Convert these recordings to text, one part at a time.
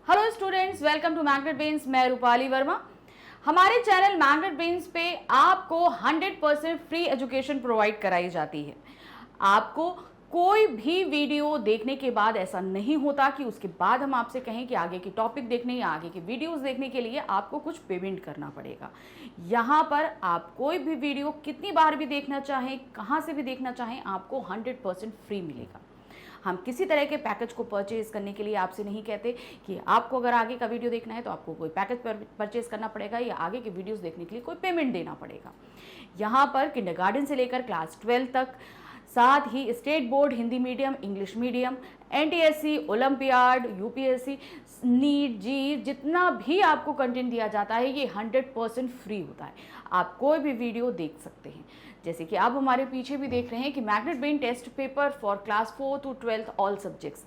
Hello students, welcome to Magnet Brains. मैं रूपाली वर्मा। हमारे channel magnet brains पे आपको 100% फ्री एजुकेशन प्रोवाइड कराई जाती है। आपको कोई भी वीडियो देखने के बाद ऐसा नहीं होता कि उसके बाद हम आपसे कहें कि आगे की टॉपिक देखने या आगे के वीडियोस देखने के लिए आपको कुछ पेमेंट करना पड़ेगा। यहाँ पर आप कोई भी वीडियो कितनी बार भी देखना चाहें, कहाँ से भी देखना चाहें, आपको 100% फ्री मिलेगा। हम किसी तरह के पैकेज को परचेज करने के लिए आपसे नहीं कहते कि आपको अगर आगे का वीडियो देखना है तो आपको कोई पैकेज परचेज करना पड़ेगा या आगे के वीडियोस देखने के लिए कोई पेमेंट देना पड़ेगा। यहाँ पर किंडरगार्टन से लेकर क्लास 12 तक, साथ ही state board, Hindi medium, English medium, NTSC, olympiad, UPSC, NEET, JEE, जितना भी आपको कंटेंट दिया जाता है ये 100% फ्री होता है। आप कोई भी वीडियो देख सकते हैं। जैसे कि आप हमारे पीछे भी देख रहे हैं कि Magnet Brain test paper for class 4 to 12 all subjects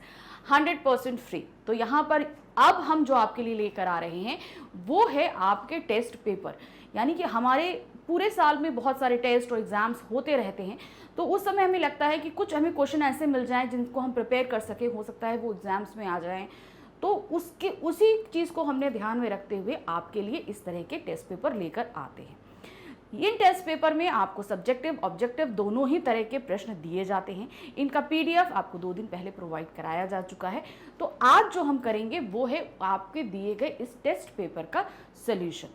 100% free. तो यहाँ पर अब हम जो आपके लिए लेकर आ रहे हैं वो है आपके टेस्ट पेपर। यानी कि हमारे पूरे साल में बहुत सारे टेस्ट और एग्जाम्स होते रहते हैं, तो उस समय हमें लगता है कि कुछ हमें क्वेश्चन ऐसे मिल जाएं जिनको हम प्रिपेयर कर सकें, हो सकता है वो एग्जाम्स में आ जाएं। तो उसी चीज़ को हमने ध्यान में रखते हुए आपके लिए इस तरह के टेस्ट पेपर लेकर आते हैं। इन टेस्ट पेपर में आपको सब्जेक्टिव ऑब्जेक्टिव दोनों ही तरह के प्रश्न दिए जाते हैं। इनका पीडीएफ आपको 2 दिन पहले प्रोवाइड कराया जा चुका है। तो आज जो हम करेंगे वो है आपके दिए गए इस टेस्ट पेपर का सॉल्यूशन।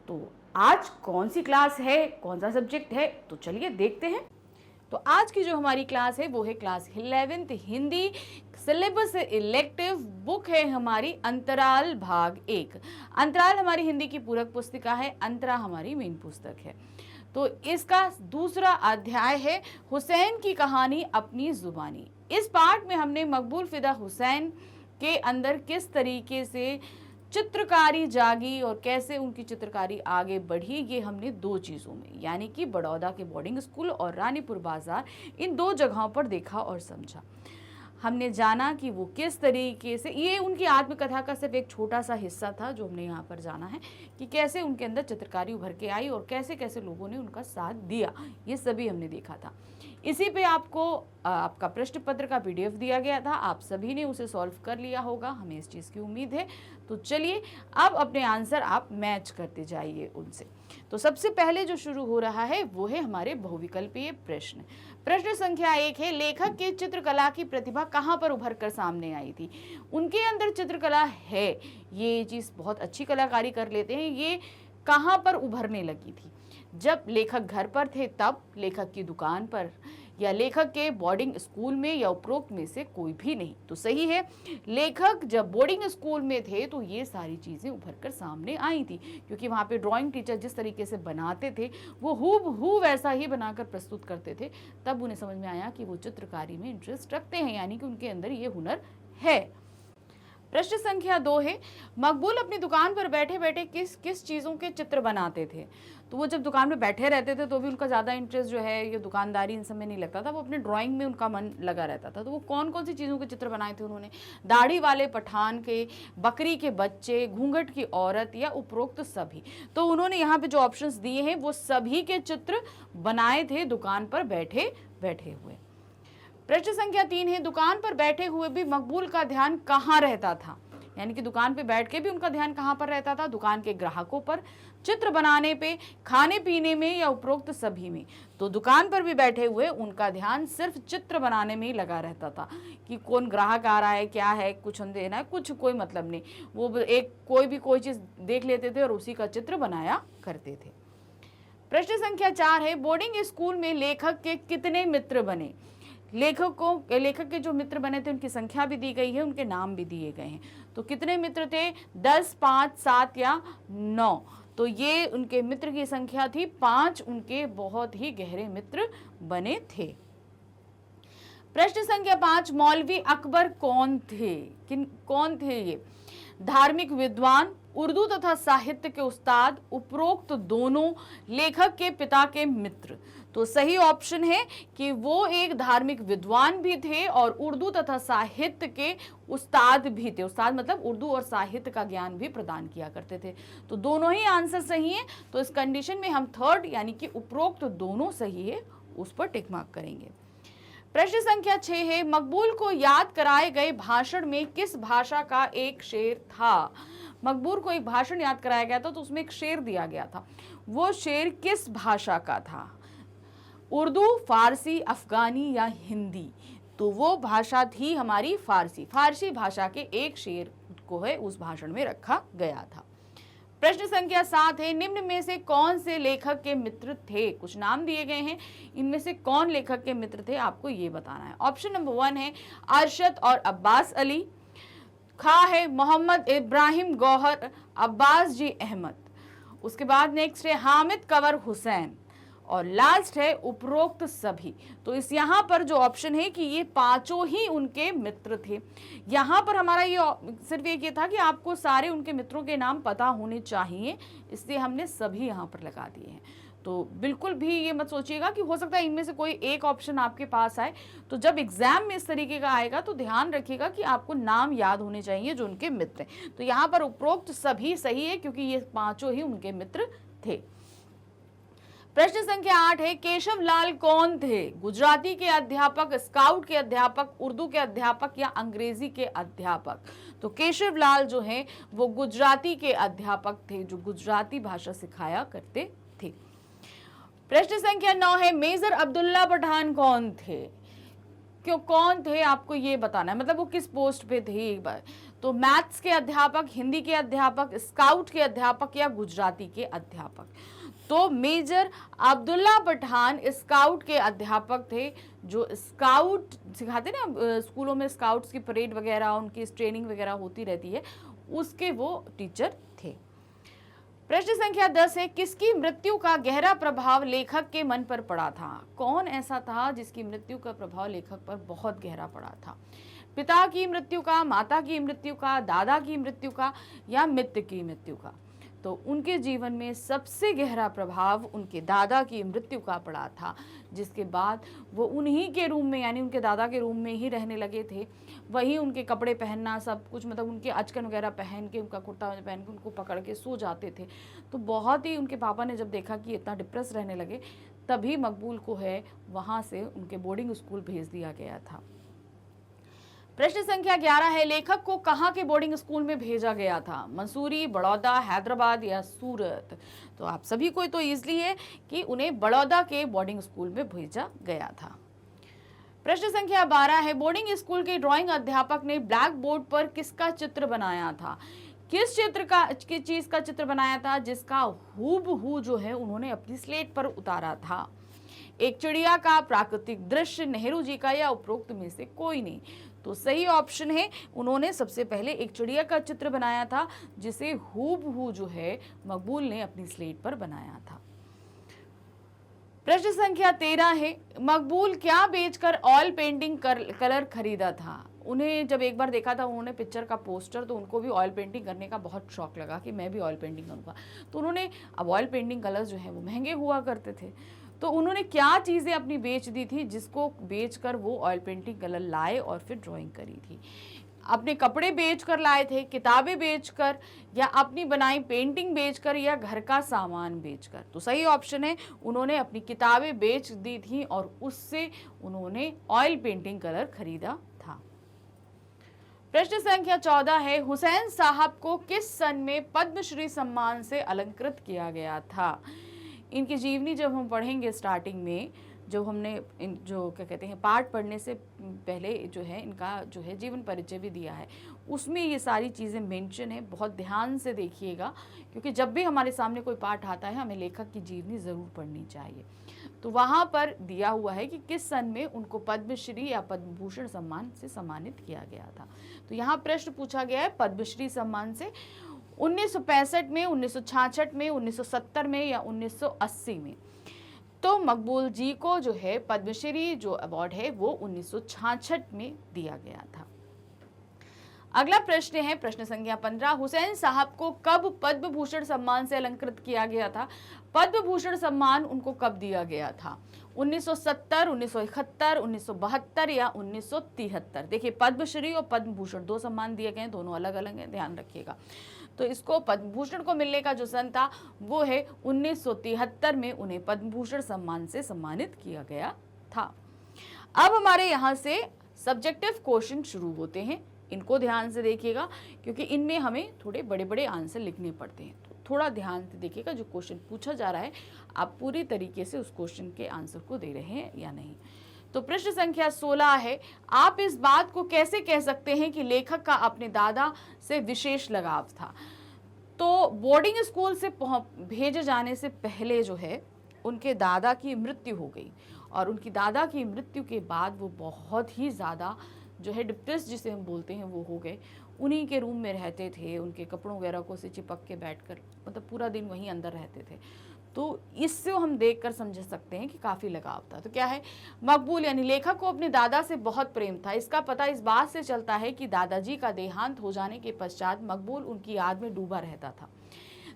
तो आज कौन सी क्लास है, कौन सा सब्जेक्ट है, तो चलिए देखते हैं। तो आज की जो हमारी क्लास है वो है class 11th Hindi, syllabus elective, book है हमारी अंतराल भाग 1। अंतराल हमारी हिंदी की पूरक पुस्तिका है, अंतरा हमारी मेन पुस्तक है। तो इसका दूसरा अध्याय है हुसैन की कहानी अपनी जुबानी। इस पार्ट में हमने मकबूल फिदा हुसैन के अंदर किस तरीके से चित्रकारी जागी और कैसे उनकी चित्रकारी आगे बढ़ी, ये हमने 2 चीज़ों में, यानी कि बड़ौदा के बोर्डिंग स्कूल और रानीपुर बाजार, इन 2 जगहों पर देखा और समझा। हमने जाना कि वो किस तरीके से, ये उनकी आत्मकथा का सिर्फ एक छोटा सा हिस्सा था जो हमने यहाँ पर जाना है कि कैसे उनके अंदर चित्रकारी उभर के आई और कैसे कैसे लोगों ने उनका साथ दिया, ये सभी हमने देखा था। इसी पे आपको आपका प्रश्न पत्र का पीडीएफ दिया गया था, आप सभी ने उसे सॉल्व कर लिया होगा, हमें इस चीज़ की उम्मीद है। तो चलिए अब अपने आंसर आप मैच करते जाइए उनसे। तो सबसे पहले जो शुरू हो रहा है वो है हमारे बहुविकल्पीय प्रश्न। प्रश्न संख्या 1 है, लेखक की चित्रकला की प्रतिभा कहाँ पर उभर कर सामने आई थी। उनके अंदर चित्रकला है, ये चीज़ बहुत अच्छी कलाकारी कर लेते हैं, ये कहाँ पर उभरने लगी थी। जब लेखक घर पर थे तब, लेखक की दुकान पर, या लेखक के बोर्डिंग स्कूल में, या उपरोक्त में से कोई भी नहीं। तो सही है, लेखक जब बोर्डिंग स्कूल में थे तो ये सारी चीज़ें उभर कर सामने आई थी, क्योंकि वहाँ पे ड्राइंग टीचर जिस तरीके से बनाते थे वो हूबहू वैसा ही बनाकर प्रस्तुत करते थे। तब उन्हें समझ में आया कि वो चित्रकारी में इंटरेस्ट रखते हैं, यानी कि उनके अंदर ये हुनर है। प्रश्न संख्या 2 है, मकबूल अपनी दुकान पर बैठे बैठे किस किस चीज़ों के चित्र बनाते थे। तो वो जब दुकान पे बैठे रहते थे तो भी उनका ज़्यादा इंटरेस्ट जो है ये दुकानदारी इन सब में नहीं लगता था, वो अपने ड्राइंग में उनका मन लगा रहता था। तो वो कौन कौन सी चीज़ों के चित्र बनाए थे उन्होंने, दाढ़ी वाले पठान के, बकरी के बच्चे, घूंघट की औरत, या उपरोक्त सभी। तो उन्होंने यहाँ पे जो ऑप्शंस दिए हैं वो सभी के चित्र बनाए थे दुकान पर बैठे बैठे हुए। प्रश्न संख्या 3 है, दुकान पर बैठे हुए भी मकबूल का ध्यान कहाँ रहता था। यानी कि दुकान पे बैठ के भी उनका ध्यान कहाँ पर रहता था, दुकान के ग्राहकों पर, चित्र बनाने पे, खाने पीने में, या उपरोक्त सभी में। तो दुकान पर भी बैठे हुए उनका ध्यान सिर्फ चित्र बनाने में ही लगा रहता था कि कौन ग्राहक आ रहा है, क्या है, कुछ हम देना है, कुछ कोई मतलब नहीं। वो एक कोई चीज़ देख लेते थे और उसी का चित्र बनाया करते थे। प्रश्न संख्या 4 है, बोर्डिंग स्कूल में लेखक के कितने मित्र बने। लेखक के जो मित्र बने थे उनकी संख्या भी दी गई है, उनके नाम भी दिए गए हैं। तो कितने मित्र थे, 10, 5, 7 या 9। तो ये उनके मित्र की संख्या थी 5, उनके बहुत ही गहरे मित्र बने थे। प्रश्न संख्या 5, मौलवी अकबर कौन थे। कौन थे ये, धार्मिक विद्वान, उर्दू तथा साहित्य के उस्ताद, उपरोक्त दोनों, लेखक के पिता के मित्र। तो सही ऑप्शन है कि वो एक धार्मिक विद्वान भी थे और उर्दू तथा साहित्य के उस्ताद भी थे। उस्ताद मतलब उर्दू और साहित्य का ज्ञान भी प्रदान किया करते थे। तो दोनों ही आंसर सही है। तो इस कंडीशन में हम थर्ड यानी कि उपरोक्त दोनों सही है उस पर टिक मार्क करेंगे। प्रश्न संख्या 6 है, मकबूल को याद कराए गए भाषण में किस भाषा का एक शेर था? मकबूल को एक भाषण याद कराया गया था तो उसमें एक शेर दिया गया था, वो शेर किस भाषा का था? उर्दू, फारसी, अफगानी या हिंदी? तो वो भाषा थी हमारी फारसी। फारसी भाषा के एक शेर को है उस भाषण में रखा गया था। प्रश्न संख्या 7 है, निम्न में से कौन से लेखक के मित्र थे? कुछ नाम दिए गए हैं, इनमें से कौन लेखक के मित्र थे आपको ये बताना है। ऑप्शन नंबर 1 है अरशद और अब्बास अली, खा है मोहम्मद इब्राहिम गौहर, अब्बास जी अहमद, उसके बाद नेक्स्ट है हामिद कंवर हुसैन, और लास्ट है उपरोक्त सभी। तो इस यहाँ पर जो ऑप्शन है कि ये पांचों ही उनके मित्र थे। यहाँ पर हमारा ये सिर्फ एक ये था कि आपको सारे उनके मित्रों के नाम पता होने चाहिए, इसलिए हमने सभी यहाँ पर लगा दिए हैं। तो बिल्कुल भी ये मत सोचिएगा कि हो सकता है इनमें से कोई एक ऑप्शन आपके पास आए। तो जब एग्जाम में इस तरीके का आएगा तो ध्यान रखिएगा कि आपको नाम याद होने चाहिए जो उनके मित्र हैं। तो यहाँ पर उपरोक्त सभी सही है क्योंकि ये पांचों ही उनके मित्र थे। प्रश्न संख्या 8 है, केशव लाल कौन थे? गुजराती के अध्यापक, स्काउट के अध्यापक, उर्दू के अध्यापक या अंग्रेजी के अध्यापक? तो केशव लाल जो है वो गुजराती के अध्यापक थे जो गुजराती भाषा सिखाया करते थे। प्रश्न संख्या 9 है, मेजर अब्दुल्ला पठान कौन थे? क्यों कौन थे आपको ये बताना है, मतलब वो किस पोस्ट पे थे एक बार। तो मैथ्स के अध्यापक, हिंदी के अध्यापक, स्काउट के अध्यापक या गुजराती के अध्यापक? तो मेजर अब्दुल्ला पठान स्काउट के अध्यापक थे, जो स्काउट सिखाते ना स्कूलों में, स्काउट्स की परेड वगैरह, उनकी ट्रेनिंग वगैरह होती रहती है, उसके वो टीचर थे। प्रश्न संख्या 10 है, किसकी मृत्यु का गहरा प्रभाव लेखक के मन पर पड़ा था? कौन ऐसा था जिसकी मृत्यु का प्रभाव लेखक पर बहुत गहरा पड़ा था? पिता की मृत्यु का, माता की मृत्यु का, दादा की मृत्यु का या मित्र की मृत्यु का? तो उनके जीवन में सबसे गहरा प्रभाव उनके दादा की मृत्यु का पड़ा था, जिसके बाद वो उन्हीं के रूम में, यानी उनके दादा के रूम में ही रहने लगे थे। वही उनके कपड़े पहनना, सब कुछ, मतलब उनके अचकन वगैरह पहन के, उनका कुर्ता पहन के उनको पकड़ के सो जाते थे। तो बहुत ही उनके पापा ने जब देखा कि इतना डिप्रेस रहने लगे, तभी मकबूल को है वहाँ से उनके बोर्डिंग स्कूल भेज दिया गया था। प्रश्न संख्या 11 है, लेखक को कहाँ के बोर्डिंग स्कूल में भेजा गया था? मंसूरी, बड़ौदा, हैदराबाद या सूरत? तो आप सभी को तो इजली है कि उन्हें बड़ौदा के बोर्डिंग स्कूल में भेजा गया था। प्रश्न संख्या 12 है, बोर्डिंग स्कूल के ड्राइंग अध्यापक ने ब्लैक बोर्ड पर किसका चित्र बनाया था? किस चीज का चित्र बनाया था जिसका हूबहू जो है उन्होंने अपनी स्लेट पर उतारा था? एक चिड़िया का, प्राकृतिक दृश्य, नेहरू जी का या उपरोक्त में से कोई नहीं? तो सही ऑप्शन है, उन्होंने सबसे पहले एक चिड़िया का चित्र बनाया था जिसे हूबहू जो है मकबूल ने अपनी स्लेट पर बनाया था। प्रश्न संख्या 13 है, मकबूल क्या बेचकर ऑयल पेंटिंग कलर खरीदा था? उन्हें जब एक बार देखा था उन्होंने पिक्चर का पोस्टर, तो उनको भी ऑयल पेंटिंग करने का बहुत शौक लगा कि मैं भी ऑयल पेंटिंग करूँगा। तो उन्होंने, अब ऑयल पेंटिंग कलर्स जो है वो महंगे हुआ करते थे, तो उन्होंने क्या चीज़ें अपनी बेच दी थी जिसको बेचकर वो ऑयल पेंटिंग कलर लाए और फिर ड्राइंग करी थी? अपने कपड़े बेचकर लाए थे, किताबें बेचकर, या अपनी बनाई पेंटिंग बेचकर, या घर का सामान बेचकर? तो सही ऑप्शन है, उन्होंने अपनी किताबें बेच दी थी और उससे उन्होंने ऑयल पेंटिंग कलर खरीदा था। प्रश्न संख्या 14 है, हुसैन साहब को किस सन में पद्मश्री सम्मान से अलंकृत किया गया था? इनकी जीवनी जब हम पढ़ेंगे स्टार्टिंग में, जब हमने इन जो क्या कहते हैं पाठ पढ़ने से पहले जो है इनका जो है जीवन परिचय भी दिया है, उसमें ये सारी चीज़ें मेंशन है। बहुत ध्यान से देखिएगा क्योंकि जब भी हमारे सामने कोई पाठ आता है हमें लेखक की जीवनी ज़रूर पढ़नी चाहिए। तो वहाँ पर दिया हुआ है कि किस सन में उनको पद्मश्री या पद्म भूषण सम्मान से सम्मानित किया गया था। तो यहाँ प्रश्न पूछा गया है पद्मश्री सम्मान से 1965 में, 1966 में, 1970 में या 1980 में? तो मकबूल जी को जो है पद्मश्री जो अवार्ड है वो 1966 में दिया गया था। अगला प्रश्न है प्रश्न संख्या 15, हुसैन साहब को कब पद्म भूषण सम्मान से अलंकृत किया गया था? पद्म भूषण सम्मान उनको कब दिया गया था? 1970, 1971, 1972 या 1973? देखिए पद्मश्री और पद्म भूषण दो सम्मान दिए गए हैं, दोनों अलग अलग हैं, ध्यान रखिएगा। तो इसको पद्म भूषण को मिलने का जो सन था वो है 1973 में उन्हें पद्म भूषण सम्मान से सम्मानित किया गया था। अब हमारे यहाँ से सब्जेक्टिव क्वेश्चन शुरू होते हैं, इनको ध्यान से देखिएगा क्योंकि इनमें हमें थोड़े बड़े बड़े आंसर लिखने पड़ते हैं। तो थोड़ा ध्यान से देखिएगा जो क्वेश्चन पूछा जा रहा है आप पूरी तरीके से उस क्वेश्चन के आंसर को दे रहे हैं या नहीं। तो प्रश्न संख्या 16 है, आप इस बात को कैसे कह सकते हैं कि लेखक का अपने दादा से विशेष लगाव था। तो बोर्डिंग स्कूल से भेजे जाने से पहले जो है उनके दादा की मृत्यु हो गई और उनकी दादा की मृत्यु के बाद वो बहुत ही ज़्यादा जो है डिप्रेस जिसे हम बोलते हैं वो हो गए। उन्हीं के रूम में रहते थे, उनके कपड़ों वगैरह को से चिपक के बैठकर मतलब पूरा दिन वहीं अंदर रहते थे। तो इससे हम देखकर समझ सकते हैं कि काफ़ी लगाव था। तो क्या है, मकबूल यानी लेखक को अपने दादा से बहुत प्रेम था। इसका पता इस बात से चलता है कि दादाजी का देहांत हो जाने के पश्चात मकबूल उनकी याद में डूबा रहता था।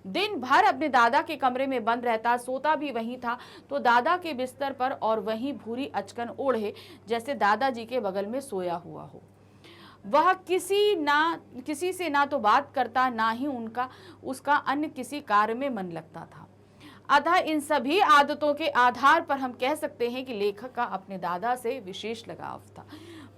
दिन भर अपने दादा के कमरे में बंद रहता, सोता भी वहीं था तो दादा के बिस्तर पर और वहीं भूरी अचकन ओढ़े जैसे दादाजी के बगल में सोया हुआ हो। वह किसी से ना तो बात करता ना ही उसका अन्य किसी कार्य में मन लगता था। अतः इन सभी आदतों के आधार पर हम कह सकते हैं कि लेखक का अपने दादा से विशेष लगाव था।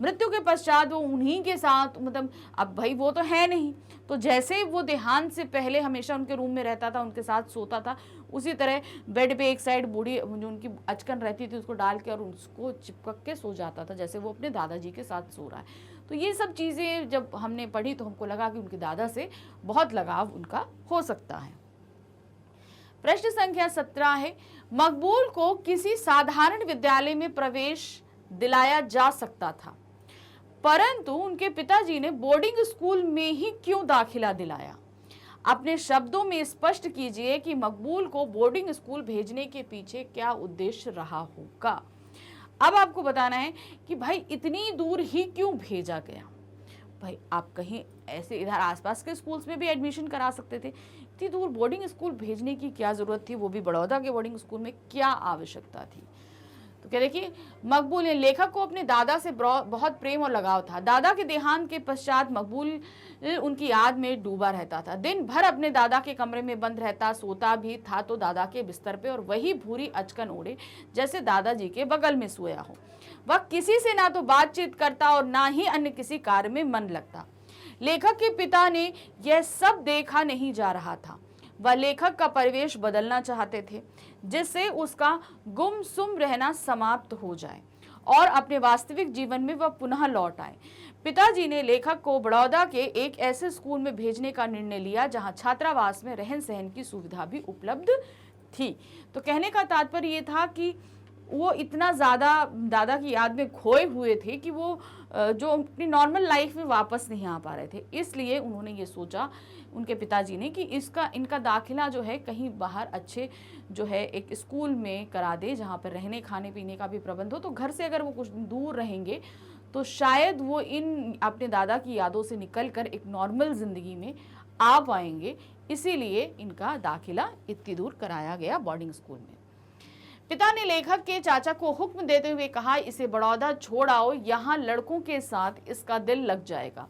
मृत्यु के पश्चात वो उन्हीं के साथ मतलब अब भाई वो तो है नहीं, तो जैसे वो देहांत से पहले हमेशा उनके रूम में रहता था, उनके साथ सोता था, उसी तरह बेड पे एक साइड बूढ़ी जो उनकी अचकन रहती थी उसको डाल के और उसको चिपक के सो जाता था जैसे वो अपने दादाजी के साथ सो रहा है। तो ये सब चीज़ें जब हमने पढ़ी तो हमको लगा कि उनके दादा से बहुत लगाव उनका हो सकता है। प्रश्न संख्या 17 है, मकबूल को किसी साधारण विद्यालय में प्रवेश दिलाया जा सकता था परंतु उनके पिताजी ने बोर्डिंग स्कूल में ही क्यों दाखिला दिलाया। अपने शब्दों में स्पष्ट कीजिए कि मकबूल को बोर्डिंग स्कूल भेजने के पीछे क्या उद्देश्य रहा होगा। अब आपको बताना है कि भाई इतनी दूर ही क्यों भेजा गया। भाई आप कहीं ऐसे इधर आसपास के स्कूल्स में भी एडमिशन करा सकते थे, इतनी दूर बोर्डिंग स्कूल भेजने की क्या ज़रूरत थी, वो भी बड़ौदा के बोर्डिंग स्कूल में क्या आवश्यकता थी। तो क्या देखिए, मकबूल ने लेखक को अपने दादा से बहुत प्रेम और लगाव था। दादा के देहांत के पश्चात मकबूल उनकी याद में डूबा रहता था। दिन भर अपने दादा के कमरे में बंद रहता, सोता भी था तो दादा के बिस्तर पे और वही भूरी अचकन ओढ़े जैसे दादाजी के बगल में सोया हो। वह किसी से ना तो बातचीत करता और ना ही अन्य किसी कार्य में मन लगता। लेखक के पिता ने यह सब देखा नहीं जा रहा था। वह लेखक का परिवेश बदलना चाहते थे जिससे उसका गुमसुम रहना समाप्त हो जाए और अपने वास्तविक जीवन में वह पुनः लौट आए। पिताजी ने लेखक को बड़ौदा के एक ऐसे स्कूल में भेजने का निर्णय लिया जहां छात्रावास में रहन सहन की सुविधा भी उपलब्ध थी। तो कहने का तात्पर्य ये था कि वो इतना ज़्यादा दादा की याद में खोए हुए थे कि वो जो अपनी नॉर्मल लाइफ में वापस नहीं आ पा रहे थे। इसलिए उन्होंने ये सोचा उनके पिताजी ने कि इनका दाखिला जो है कहीं बाहर अच्छे जो है एक स्कूल में करा दे जहाँ पर रहने खाने पीने का भी प्रबंध हो। तो घर से अगर वो कुछ दूर रहेंगे तो शायद वो इन अपने दादा की यादों से निकल कर एक नॉर्मल ज़िंदगी में आ पाएंगे। इसीलिए इनका दाखिला इतनी दूर कराया गया बोर्डिंग स्कूल में। पिता ने लेखक के चाचा को हुक्म देते हुए कहा, इसे बड़ौदा छोड़ आओ, यहाँ लड़कों के साथ इसका दिल लग जाएगा।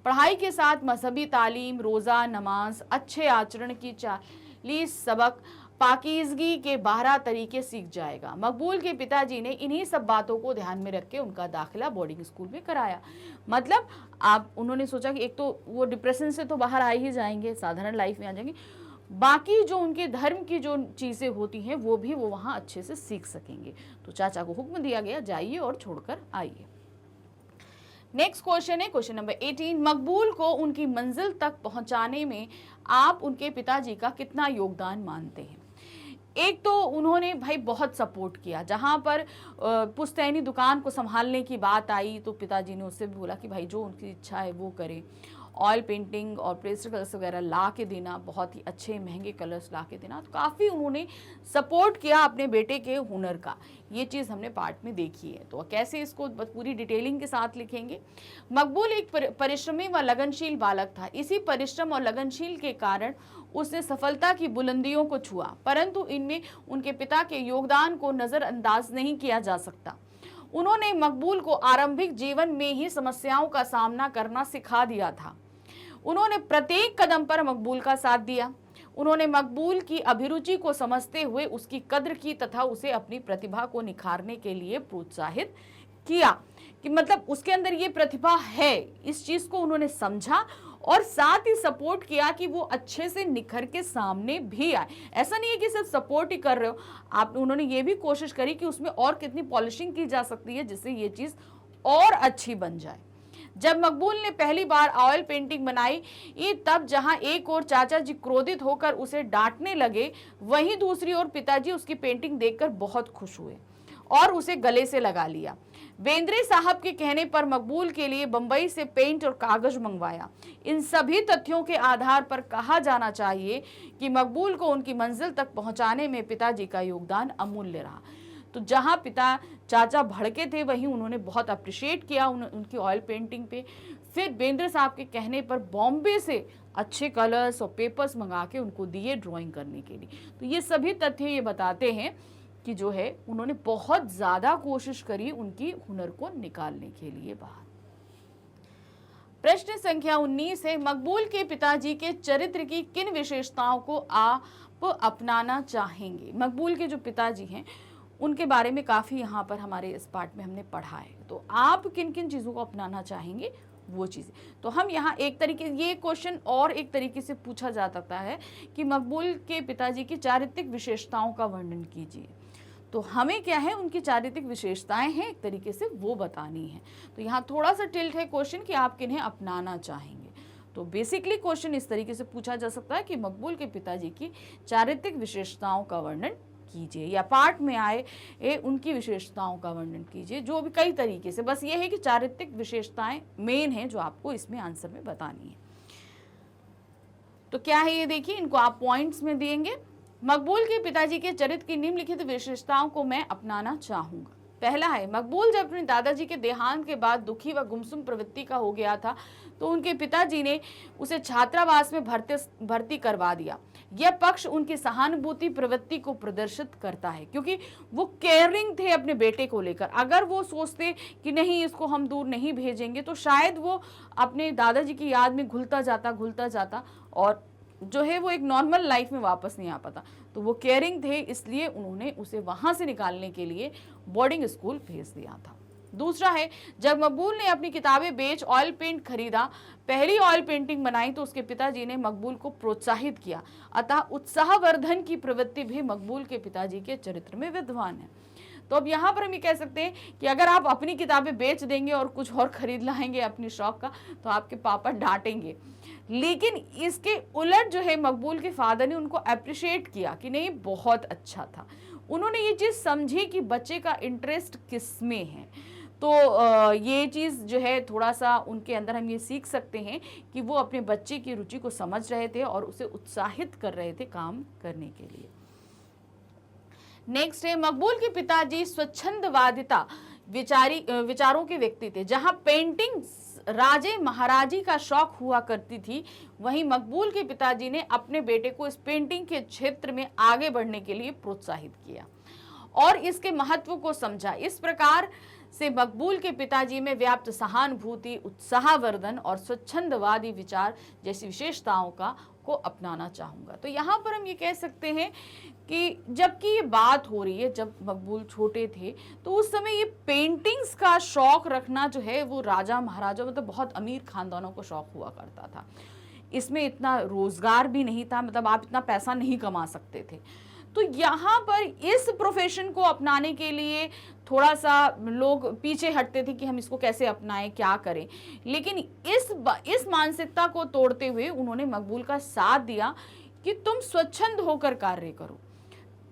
पढ़ाई के साथ मजहबी तालीम, रोज़ा, नमाज, अच्छे आचरण की 40 सबक, पाकीज़गी के 12 तरीके सीख जाएगा। मकबूल के पिताजी ने इन्हीं सब बातों को ध्यान में रख के उनका दाखिला बोर्डिंग स्कूल में कराया। मतलब उन्होंने सोचा कि एक तो वो डिप्रेशन से तो बाहर आ ही जाएंगे, साधारण लाइफ में आ जाएंगे, बाकी जो उनके धर्म की जो चीज़ें होती हैं वो भी वो वहाँ अच्छे से सीख सकेंगे। तो चाचा को हुक्म दिया गया, जाइए और छोड़कर आइए। नेक्स्ट क्वेश्चन है क्वेश्चन नंबर 18, मकबूल को उनकी मंजिल तक पहुंचाने में आप उनके पिताजी का कितना योगदान मानते हैं। एक तो उन्होंने भाई बहुत सपोर्ट किया। जहाँ पर पुश्तैनी दुकान को संभालने की बात आई तो पिताजी ने उससे भी बोला कि भाई जो उनकी इच्छा है वो करें। ऑयल पेंटिंग और पेस्टल कलर्स वगैरह ला के देना, बहुत ही अच्छे महंगे कलर्स ला के देना, तो काफ़ी उन्होंने सपोर्ट किया अपने बेटे के हुनर का। ये चीज़ हमने पार्ट में देखी है। तो कैसे इसको पूरी डिटेलिंग के साथ लिखेंगे। मकबूल एक परिश्रमी व लगनशील बालक था। इसी परिश्रम और लगनशील के कारण उसने सफलता की बुलंदियों को छुआ, परंतु इनमें उनके पिता के योगदान को नज़रअंदाज नहीं किया जा सकता। उन्होंने मकबूल को आरंभिक जीवन में ही समस्याओं का सामना करना सिखा दिया था। उन्होंने प्रत्येक कदम पर मकबूल का साथ दिया। उन्होंने मकबूल की अभिरुचि को समझते हुए उसकी कद्र की तथा उसे अपनी प्रतिभा को निखारने के लिए प्रोत्साहित किया कि मतलब उसके अंदर ये प्रतिभा है, इस चीज को उन्होंने समझा और साथ ही सपोर्ट किया कि वो अच्छे से निखर के सामने भी आए। ऐसा नहीं है कि सिर्फ सपोर्ट ही कर रहे हो आप, उन्होंने ये भी कोशिश करी कि उसमें और कितनी पॉलिशिंग की जा सकती है जिससे ये चीज और अच्छी बन जाए। जब मकबूल ने पहली बार ऑयल पेंटिंग बनाई ये तब जहां एक और चाचा जी क्रोधित होकर उसे डांटने लगे, वहीं दूसरी ओर पिताजी उसकी पेंटिंग देखकर बहुत खुश हुए और उसे गले से लगा लिया। बेंद्रे साहब के कहने पर मकबूल के लिए बंबई से पेंट और कागज मंगवाया। इन सभी तथ्यों के आधार पर कहा जाना चाहिए कि मकबूल को उनकी मंजिल तक पहुंचाने में पिताजी का योगदान अमूल्य रहा। तो जहां चाचा भड़के थे वहीं उन्होंने बहुत अप्रिशिएट किया उनकी ऑयल पेंटिंग पे। फिर बेंद्रे साहब के कहने पर बॉम्बे से अच्छे कलर्स और पेपर्स मंगा के उनको दिए ड्राइंग करने के लिए। तो ये सभी तथ्य ये बताते हैं कि जो है उन्होंने बहुत ज्यादा कोशिश करी उनकी हुनर को निकालने के लिए बाहर। प्रश्न संख्या 19 है, मकबूल के पिताजी के चरित्र की किन विशेषताओं को आप अपनाना चाहेंगे? मकबूल के जो पिताजी हैं उनके बारे में काफी यहाँ पर हमारे इस पार्ट में हमने पढ़ा है, तो आप किन किन चीजों को अपनाना चाहेंगे वो चीजें। तो हम यहाँ एक तरीके ये क्वेश्चन और एक तरीके से पूछा जा सकता है कि मकबूल के पिताजी की चारित्रिक विशेषताओं का वर्णन कीजिए। तो हमें क्या है उनकी चारित्रिक विशेषताएं हैं एक तरीके से वो बतानी है। तो यहाँ थोड़ा सा टिल्ट है क्वेश्चन कि आप किन्हें अपनाना चाहेंगे। तो बेसिकली क्वेश्चन इस तरीके से पूछा जा सकता है कि मकबूल के पिताजी की चारित्रिक विशेषताओं का वर्णन कीजिए, या पाठ में आए उनकी विशेषताओं का वर्णन कीजिए, जो भी कई तरीके से। बस ये है कि चारित्रिक विशेषताएं मेन है जो आपको इसमें आंसर में बतानी है। तो क्या है ये देखिए, इनको आप पॉइंट्स में देंगे। मकबूल के पिताजी के चरित्र की निम्नलिखित विशेषताओं को मैं अपनाना चाहूंगा। पहला है, मकबूल जब अपने दादाजी के देहांत के बाद दुखी व गुमसुम प्रवृत्ति का हो गया था तो उनके पिताजी ने उसे छात्रावास में भर्ती करवा दिया। यह पक्ष उनकी सहानुभूति प्रवृत्ति को प्रदर्शित करता है, क्योंकि वो केयरिंग थे अपने बेटे को लेकर। अगर वो सोचते कि नहीं इसको हम दूर नहीं भेजेंगे तो शायद वो अपने दादाजी की याद में घुलता जाता और जो है वो एक नॉर्मल लाइफ में वापस नहीं आ पाता। तो वो केयरिंग थे, इसलिए उन्होंने उसे वहां से निकालने के लिए बोर्डिंग स्कूल भेज दिया था। दूसरा है, जब मकबूल ने अपनी किताबें बेच ऑयल पेंट खरीदा, पहली ऑयल पेंटिंग बनाई तो उसके पिताजी ने मकबूल को प्रोत्साहित किया। अतः उत्साहवर्धन की प्रवृत्ति भी मकबूल के पिताजी के चरित्र में विद्यमान है। तो अब यहाँ पर हम ये कह सकते हैं कि अगर आप अपनी किताबें बेच देंगे और कुछ और खरीद लाएंगे अपनी शौक का तो आपके पापा डांटेंगे। लेकिन इसके उलट जो है मकबूल के फादर ने उनको अप्रिशिएट किया कि नहीं बहुत अच्छा था। उन्होंने ये चीज़ समझी कि बच्चे का इंटरेस्ट किस में है। तो ये चीज़ जो है थोड़ा सा उनके अंदर हम ये सीख सकते हैं कि वो अपने बच्चे की रुचि को समझ रहे थे और उसे उत्साहित कर रहे थे काम करने के लिए। नेक्स्ट है, मकबूल के पिताजी स्वच्छंदवादिता विचारों के व्यक्ति थे। जहां पेंटिंग राजे महाराजी का शौक हुआ करती थी, वहीं मकबूल के पिताजी ने अपने बेटे को इस पेंटिंग के क्षेत्र में आगे बढ़ने के लिए प्रोत्साहित किया और इसके महत्व को समझा। इस प्रकार से मकबूल के पिताजी में व्याप्त सहानुभूति, उत्साहवर्धन और स्वच्छंदवादी विचार जैसी विशेषताओं को अपनाना चाहूंगा। तो यहाँ पर हम ये कह सकते हैं कि जबकि ये बात हो रही है जब मकबूल छोटे थे तो उस समय ये पेंटिंग्स का शौक रखना जो है वो राजा महाराजा मतलब बहुत अमीर खानदानों को शौक हुआ करता था। इसमें इतना रोजगार भी नहीं था, मतलब आप इतना पैसा नहीं कमा सकते थे। तो यहाँ पर इस प्रोफेशन को अपनाने के लिए थोड़ा सा लोग पीछे हटते थे कि हम इसको कैसे अपनाएं, क्या करें। लेकिन इस मानसिकता को तोड़ते हुए उन्होंने मकबूल का साथ दिया कि तुम स्वच्छंद होकर कार्य करो,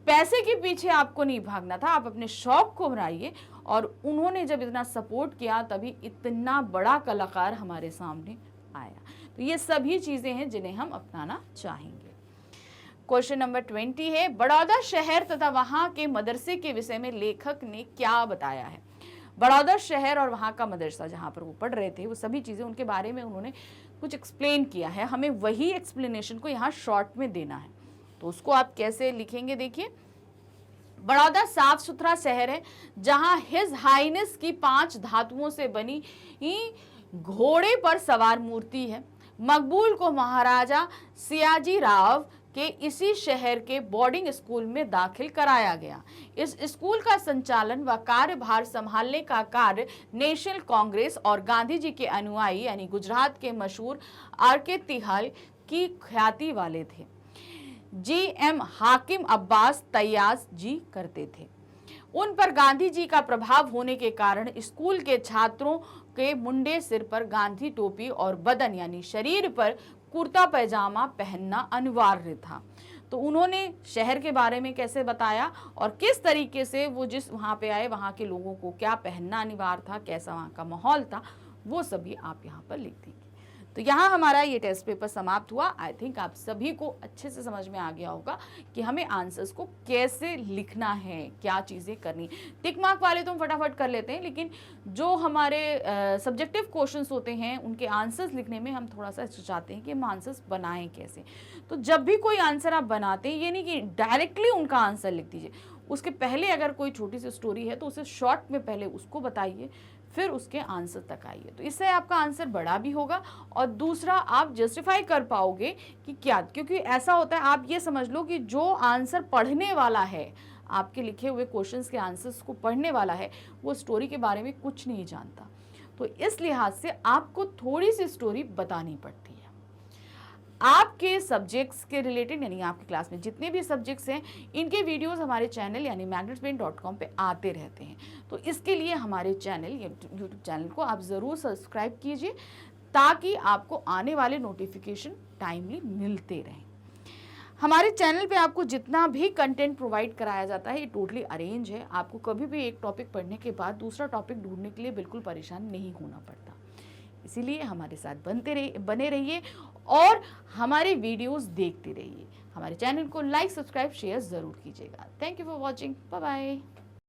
पैसे के पीछे आपको नहीं भागना था, आप अपने शौक को बनाइए। और उन्होंने जब इतना सपोर्ट किया तभी इतना बड़ा कलाकार हमारे सामने आया। तो ये सभी चीजें हैं जिन्हें हम अपनाना चाहेंगे। क्वेश्चन नंबर 20 है, बड़ौदा शहर तथा वहां के मदरसे के विषय में लेखक ने क्या बताया है? बड़ौदा शहर और वहां का मदरसा जहां पर वो पढ़ रहे थे वो सभी चीजें उनके बारे में उन्होंने कुछ एक्सप्लेन किया है। हमें वही एक्सप्लेनेशन को यहाँ शॉर्ट में देना है। तो उसको आप कैसे लिखेंगे, देखिए। बड़ौदा साफ सुथरा शहर है जहां हिज हाइनेस की 5 धातुओं से बनी घोड़े पर सवार मूर्ति है। मकबूल को महाराजा सियाजी राव के इसी शहर के बोर्डिंग स्कूल में दाखिल कराया गया। इस स्कूल का संचालन व कार्यभार संभालने का कार्य नेशनल कांग्रेस और गांधी जी के अनुयायी यानी गुजरात के मशहूर आर.के. तिहाल की ख्याति वाले थे, जी.एम. हाकिम अब्बास तैयाज जी करते थे। उन पर गांधी जी का प्रभाव होने के कारण स्कूल के छात्रों के मुंडे सिर पर गांधी टोपी और बदन यानी शरीर पर कुर्ता पैजामा पहनना अनिवार्य था। तो उन्होंने शहर के बारे में कैसे बताया और किस तरीके से वो जिस वहाँ पे आए वहाँ के लोगों को क्या पहनना अनिवार्य था, कैसा वहाँ का माहौल था, वो सभी आप यहाँ पर लिख देंगे। तो यहाँ हमारा ये टेस्ट पेपर समाप्त हुआ। आई थिंक आप सभी को अच्छे से समझ में आ गया होगा कि हमें आंसर्स को कैसे लिखना है, क्या चीज़ें करनी। टिक मार्क वाले तो हम फटाफट कर लेते हैं, लेकिन जो हमारे सब्जेक्टिव क्वेश्चंस होते हैं उनके आंसर्स लिखने में हम थोड़ा सा हिचकिचाते हैं कि हम आंसर्स बनाएं कैसे। तो जब भी कोई आंसर आप बनाते हैं, ये नहीं कि डायरेक्टली उनका आंसर लिख दीजिए, उसके पहले अगर कोई छोटी सी स्टोरी है तो उसे शॉर्ट में पहले उसको बताइए, फिर उसके आंसर तक आइए। तो इससे आपका आंसर बड़ा भी होगा और दूसरा आप जस्टिफाई कर पाओगे कि क्या, क्योंकि ऐसा होता है आप ये समझ लो कि जो आंसर पढ़ने वाला है, आपके लिखे हुए क्वेश्चंस के आंसर्स को पढ़ने वाला है, वो स्टोरी के बारे में कुछ नहीं जानता। तो इस लिहाज से आपको थोड़ी सी स्टोरी बतानी पड़ती है। आपके सब्जेक्ट्स के रिलेटेड यानी आपकी क्लास में जितने भी सब्जेक्ट्स हैं, इनके वीडियोस हमारे चैनल यानी magnetbrain.com पे आते रहते हैं। तो इसके लिए हमारे चैनल यूट्यूब चैनल को आप ज़रूर सब्सक्राइब कीजिए ताकि आपको आने वाले नोटिफिकेशन टाइमली मिलते रहें। हमारे चैनल पे आपको जितना भी कंटेंट प्रोवाइड कराया जाता है ये टोटली अरेंज है। आपको कभी भी एक टॉपिक पढ़ने के बाद दूसरा टॉपिक ढूंढने के लिए बिल्कुल परेशान नहीं होना पड़ता। इसीलिए हमारे साथ बने रहिए और हमारे वीडियोस देखते रहिए। हमारे चैनल को लाइक, सब्सक्राइब, शेयर ज़रूर कीजिएगा। Thank you for watching. Bye bye.